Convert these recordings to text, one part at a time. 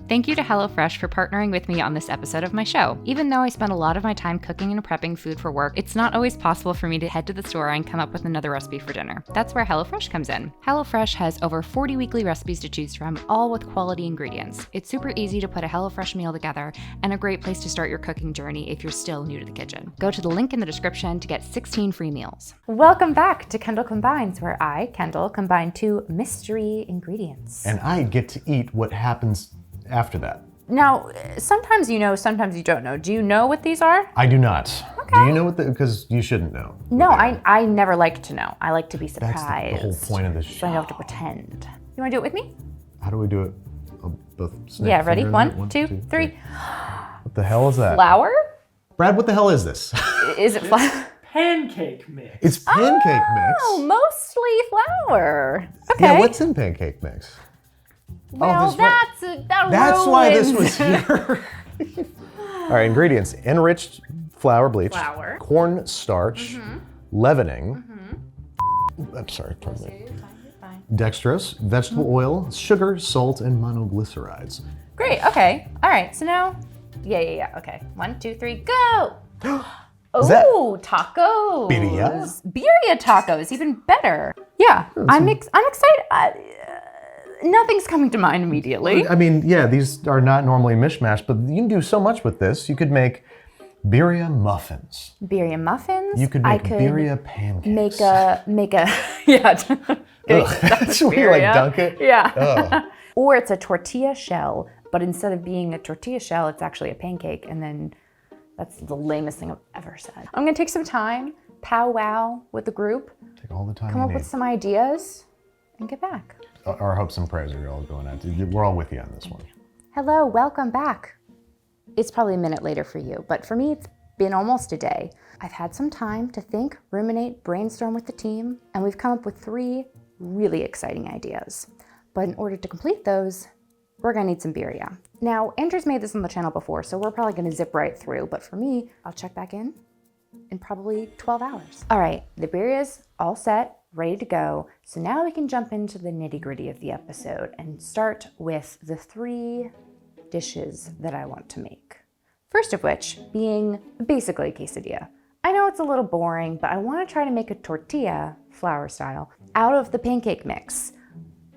Thank you to HelloFresh for partnering with me on this episode of my show. Even though I spend a lot of my time cooking and prepping food for work, it's not always possible for me to head to the store and come up with another recipe for dinner. That's where HelloFresh comes in. HelloFresh has over 40 weekly recipes to choose from, all with quality ingredients. It's super easy to put a HelloFresh meal together and a great place to start your cooking journey if you're still new to the kitchen. Go to the link in the description to get 16 free meals. Welcome back to Kendall Combines, where I, Kendall, combine 2 mystery ingredients. And I get to eat what happens after that. Now, sometimes you know, sometimes you don't know. Do you know what these are? I do not. Okay. Do you know what because you shouldn't know. No, I never like to know. I like to be surprised. That's the whole point of this show. So I don't have to pretend. You want to do it with me? How do we do it? I'll both snap Yeah, ready? fingers. 1, 2, 3. What the hell is that? Flour? Brad, what the hell is this? Is it flour? Pancake mix. It's pancake mix. Oh, mostly flour. Okay. Yeah, what's in pancake mix? Well, That's why this was here. All right, ingredients: enriched flour bleach, corn starch, leavening. I'm sorry, pardon me. Dextrose, vegetable oil, sugar, salt, and monoglycerides. Great. Okay. All right. So now, yeah. Okay. 1, 2, 3, go. Oh, tacos. Birria? Birria tacos, even better. Yeah, I'm excited. Nothing's coming to mind immediately. I mean, yeah, these are not normally mishmash, but you can do so much with this. You could make birria muffins. Birria muffins. You could make birria pancakes. Make a yeah. That's where you like dunk it? Yeah. Or it's a tortilla shell, but instead of being a tortilla shell, it's actually a pancake, and then that's the lamest thing I've ever said. I'm gonna take some time, powwow with the group. Take all the time come up with some ideas, and get back. Our hopes and prayers are all going out. We're all with you on this one. Hello, welcome back. It's probably a minute later for you, but for me, it's been almost a day. I've had some time to think, ruminate, brainstorm with the team, and we've come up with 3 really exciting ideas. But in order to complete those, we're gonna need some birria. Now, Andrew's made this on the channel before, so we're probably gonna zip right through, but for me, I'll check back in probably 12 hours. All right, the birria's all set, ready to go. So now we can jump into the nitty-gritty of the episode and start with the 3 dishes that I want to make. First of which being basically a quesadilla. I know it's a little boring, but I want to try to make a tortilla, flour style, out of the pancake mix.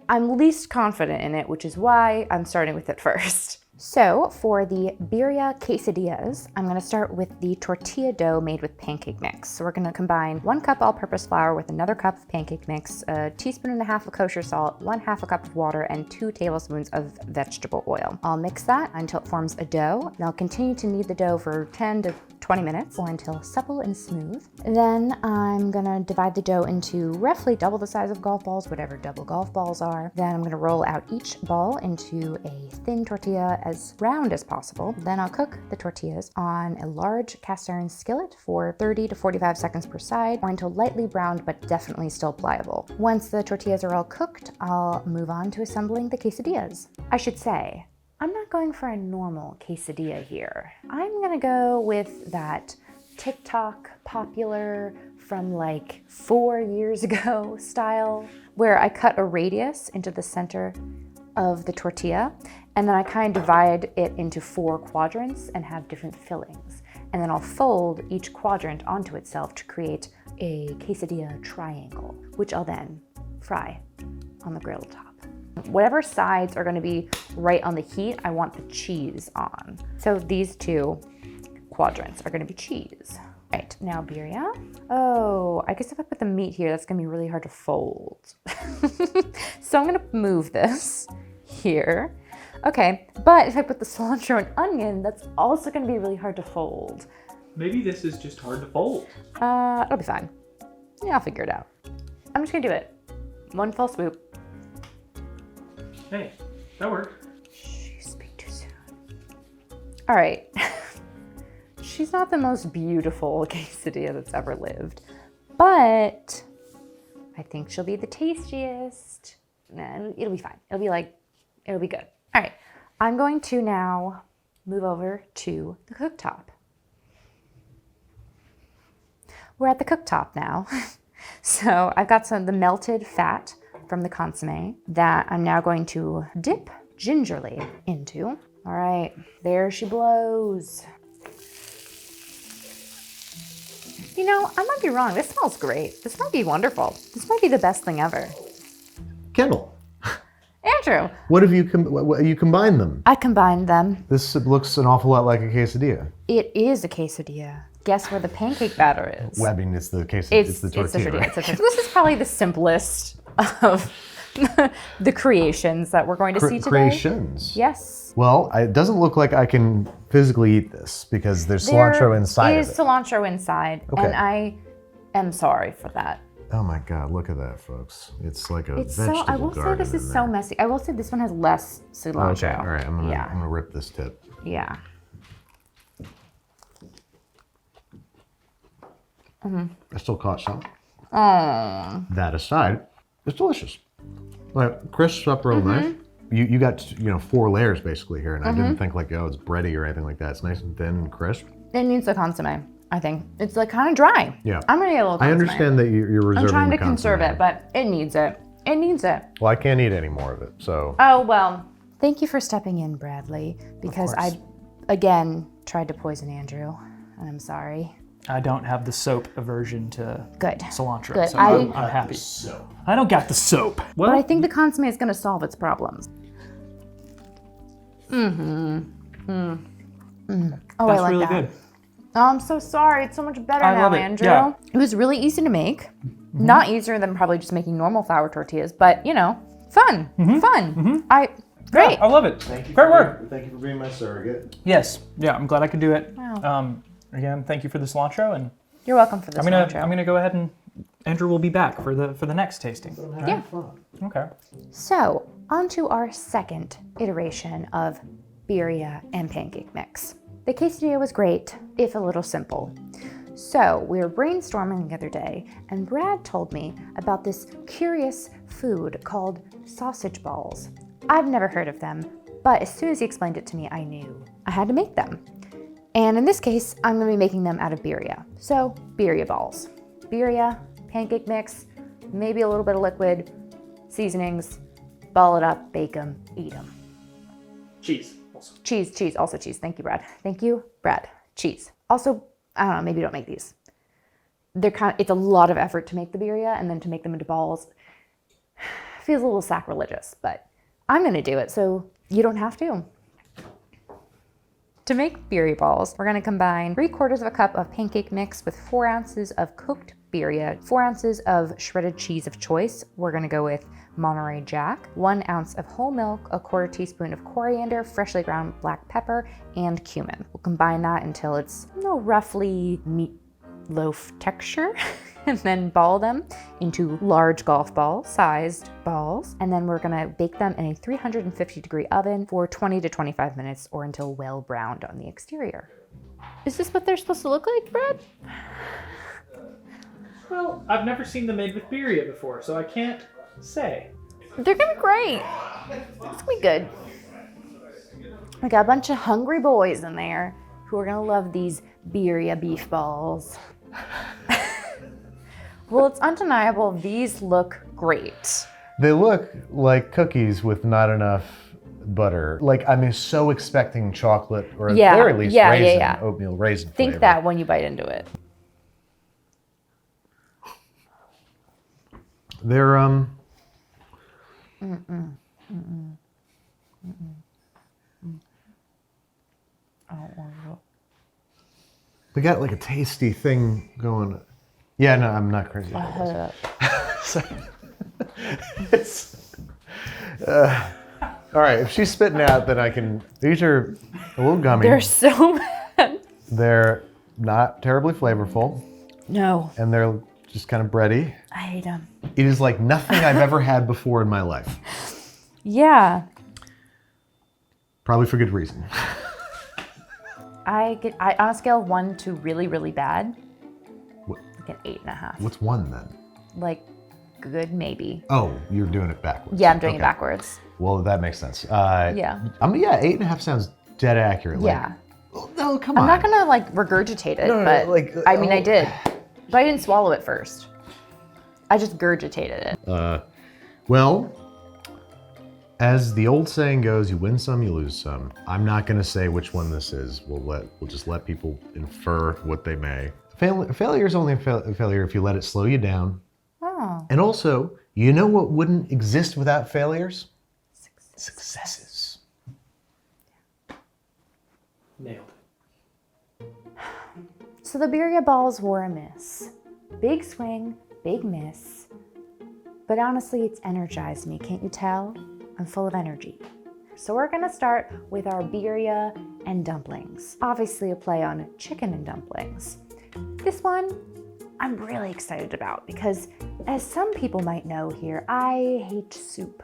I'm least confident in it, which is why I'm starting with it first. So for the birria quesadillas, I'm gonna start with the tortilla dough made with pancake mix. So we're gonna combine 1 cup all-purpose flour with another cup of pancake mix, a teaspoon and a half of kosher salt, 1/2 a cup of water, and 2 tablespoons of vegetable oil. I'll mix that until it forms a dough, and I'll continue to knead the dough for 10 to 20 minutes or until supple and smooth. Then I'm gonna divide the dough into roughly double the size of golf balls, whatever double golf balls are. Then I'm gonna roll out each ball into a thin tortilla as round as possible. Then I'll cook the tortillas on a large cast iron skillet for 30 to 45 seconds per side, or until lightly browned but definitely still pliable. Once the tortillas are all cooked, I'll move on to assembling the quesadillas. I should say, I'm not going for a normal quesadilla here. I'm gonna go with that TikTok popular from like 4 years ago style, where I cut a radius into the center of the tortilla, and then I kind of divide it into 4 quadrants and have different fillings. And then I'll fold each quadrant onto itself to create a quesadilla triangle, which I'll then fry on the griddle top. Whatever sides are gonna be right on the heat, I want the cheese on. So these 2 quadrants are gonna be cheese. Right, now birria. Oh, I guess if I put the meat here, that's gonna be really hard to fold. So I'm gonna move this here. Okay, but if I put the cilantro and onion, that's also gonna be really hard to fold. Maybe this is just hard to fold. It'll be fine. Yeah, I'll figure it out. I'm just gonna do it. 1 fell swoop. Hey, that worked. Shh, you speak too soon. All right. She's not the most beautiful quesadilla that's ever lived, but I think she'll be the tastiest. Nah, it'll be fine. It'll be good. All right, I'm going to now move over to the cooktop. We're at the cooktop now. So I've got some of the melted fat from the consomme that I'm now going to dip gingerly into. All right, there she blows. You know, I might be wrong. This smells great. This might be wonderful. This might be the best thing ever. Kendall, Andrew. what have you you combined them? I combined them. This looks an awful lot like a quesadilla. It is a quesadilla. Guess where the pancake batter is? Well, I mean, it's the quesadilla. It's the tortilla, right? This is probably the simplest of the creations that we're going to see today. Creations. Yes. Well, it doesn't look like I can physically eat this because there's cilantro inside There of is it. cilantro inside, Okay. and I am sorry for that. Oh my God, look at that, folks. It's like a It's so. vegetable I will say garden this is in so there. messy. I will say this one has less cilantro. Okay, all right, I'm Yeah. gonna rip this tip. Yeah. I still caught some. Oh. That aside, it's delicious. Like crisps up real nice. You got 4 layers basically here, and I didn't think like it's bready or anything like that. It's nice and thin and crisp. It needs the consomme. I think it's like kind of dry. Yeah. I'm gonna get a little consomme. I understand that you're reserving I'm trying the to conserve consomme. it, but it needs it. It needs it. Well, I can't eat any more of it, so. Oh, well. Thank you for stepping in, Bradley, because I, again, tried to poison Andrew, and I'm sorry. I don't have the soap aversion to Good. cilantro, Good. so I'm happy. I don't got the soap. Well, But I think the consomme is going to solve its problems. Oh, that's I like really that. good. Oh, I'm so sorry. It's so much better I now, love it. Andrew. Yeah. It was really easy to make. Not easier than probably just making normal flour tortillas, but, fun. Fun. Great. Yeah, I love it. Thank you. Great work. Thank you for being my surrogate. Yes. Yeah, I'm glad I could do it. Wow. Again, thank you for the cilantro, and You're welcome for this I'm gonna go ahead and Andrew will be back for the next tasting. Yeah. Okay. So, on to our second iteration of Birria and pancake mix. The quesadilla was great, if a little simple. So, we were brainstorming the other day, and Brad told me about this curious food called sausage balls. I've never heard of them, but as soon as he explained it to me, I knew I had to make them. And in this case, I'm gonna be making them out of birria. So, birria balls. Birria, pancake mix, maybe a little bit of liquid, seasonings, ball it up, bake them, eat them. Cheese. Also. Cheese, also cheese. Thank you, Brad. Thank you, Brad. Cheese. Also, I don't know, maybe don't make these. It's a lot of effort to make the birria, and then to make them into balls feels a little sacrilegious, but I'm gonna do it so you don't have to. To make birria balls, we're gonna combine 3/4 cup of pancake mix with 4 ounces of cooked birria, 4 ounces of shredded cheese of choice. We're gonna go with Monterey Jack, 1 ounce of whole milk, a 1/4 teaspoon of coriander, freshly ground black pepper, and cumin. We'll combine that until it's roughly meatloaf texture, and then ball them into large golf ball sized balls. And then we're gonna bake them in a 350-degree oven for 20 to 25 minutes or until well browned on the exterior. Is this what they're supposed to look like, Brad? Well, I've never seen them made with birria before, so I can't say. They're gonna be great. It's gonna be good. We got a bunch of hungry boys in there who are gonna love these birria beef balls. Well, it's undeniable. These look great. They look like cookies with not enough butter. Like, I'm so expecting chocolate or at the very least raisin, oatmeal raisin Think flavor. that when you bite into it. They're I don't want to. they got like a tasty thing going. Yeah, no, I'm not crazy. So, it's, all right, if she's spitting out, then I can. These are a little gummy. They're so bad. They're not terribly flavorful, No, and they're just kind of bready. I hate them. It is like nothing I've ever had before in my life. Yeah, Probably for good reason. I on a scale of 1 to really, really bad, What, like an 8.5. what's one then? Like good, maybe. Oh, you're doing it backwards. Yeah, I'm doing it Okay. backwards. Well, that makes sense. Yeah. 8.5 sounds dead accurate. Like, Yeah. oh, no, come on. I'm not gonna like regurgitate it, No, but like, I mean, I oh. did. But I didn't swallow it first. I just gurgitated it. Well, As the old saying goes, you win some, you lose some. I'm not gonna say which one this is. We'll just let people infer what they may. Failure is only a failure if you let it slow you down. Oh. And also, you know what wouldn't exist without failures? Successes. Nailed it. So the Birria balls were a miss. Big swing, big miss. But honestly, it's energized me, can't you tell? I'm full of energy. So we're gonna start with our birria and dumplings. Obviously a play on chicken and dumplings. This one, I'm really excited about because as some people might know here, I hate soup.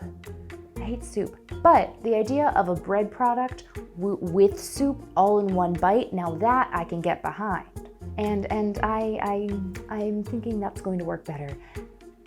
I hate soup. But the idea of a bread product with soup all in one bite, now that I can get behind. And I'm thinking that's going to work better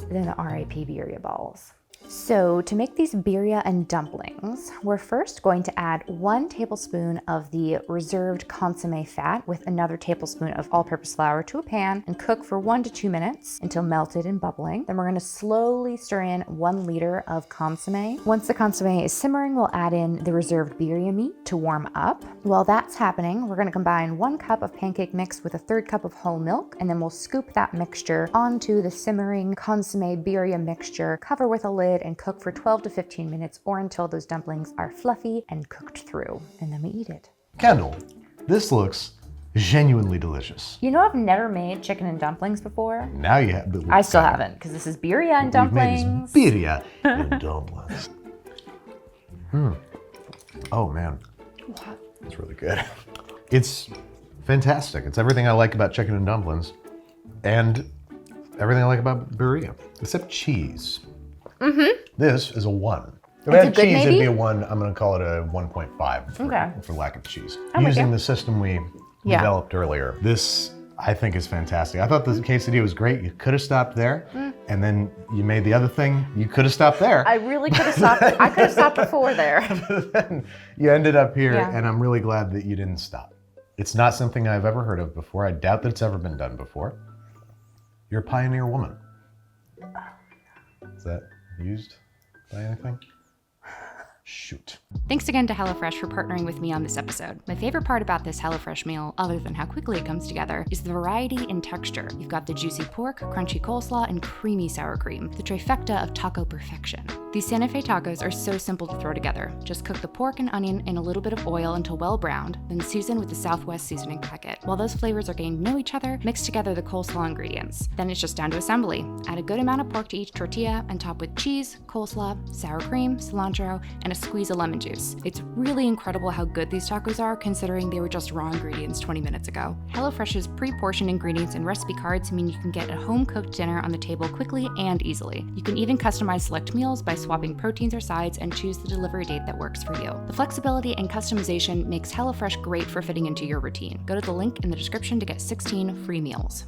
than the RIP birria balls. So to make these birria and dumplings, we're first going to add 1 tablespoon of the reserved consommé fat with another tablespoon of all-purpose flour to a pan and cook for 1 to 2 minutes until melted and bubbling. Then we're going to slowly stir in 1 liter of consommé. Once the consommé is simmering, we'll add in the reserved birria meat to warm up. While that's happening, we're going to combine 1 cup of pancake mix with a 1/3 cup of whole milk, and then we'll scoop that mixture onto the simmering consommé birria mixture, cover with a lid, and cook for 12 to 15 minutes or until those dumplings are fluffy and cooked through. And then we eat it. Kendall, this looks genuinely delicious. You know, I've never made chicken and dumplings before. Now you have. I still haven't, because this is birria and dumplings. We've made birria and dumplings. Oh man, it's really good. It's fantastic. It's everything I like about chicken and dumplings, and everything I like about birria, except cheese. This is a 1. If I had cheese, it'd be a 1. I'm going to call it a 1.5 for lack of cheese. Using the system we developed earlier, this I think is fantastic. I thought the quesadilla was great. You could have stopped there, and then you made the other thing. You could have stopped there. I really could have stopped. I could have stopped before there. Then you ended up here, and I'm really glad that you didn't stop. It's not something I've ever heard of before. I doubt that it's ever been done before. You're a pioneer woman. Is that used by anything? Shoot. Thanks again to HelloFresh for partnering with me on this episode. My favorite part about this HelloFresh meal, other than how quickly it comes together, is the variety in texture. You've got the juicy pork, crunchy coleslaw, and creamy sour cream, the trifecta of taco perfection. These Santa Fe tacos are so simple to throw together. Just cook the pork and onion in a little bit of oil until well browned, then season with the Southwest seasoning packet. While those flavors are getting to know each other, mix together the coleslaw ingredients. Then it's just down to assembly. Add a good amount of pork to each tortilla and top with cheese, coleslaw, sour cream, cilantro, and a squeeze of lemon juice. It's really incredible how good these tacos are considering they were just raw ingredients 20 minutes ago. HelloFresh's pre-portioned ingredients and recipe cards mean you can get a home-cooked dinner on the table quickly and easily. You can even customize select meals by swapping proteins or sides and choose the delivery date that works for you. The flexibility and customization makes HelloFresh great for fitting into your routine. Go to the link in the description to get 16 free meals.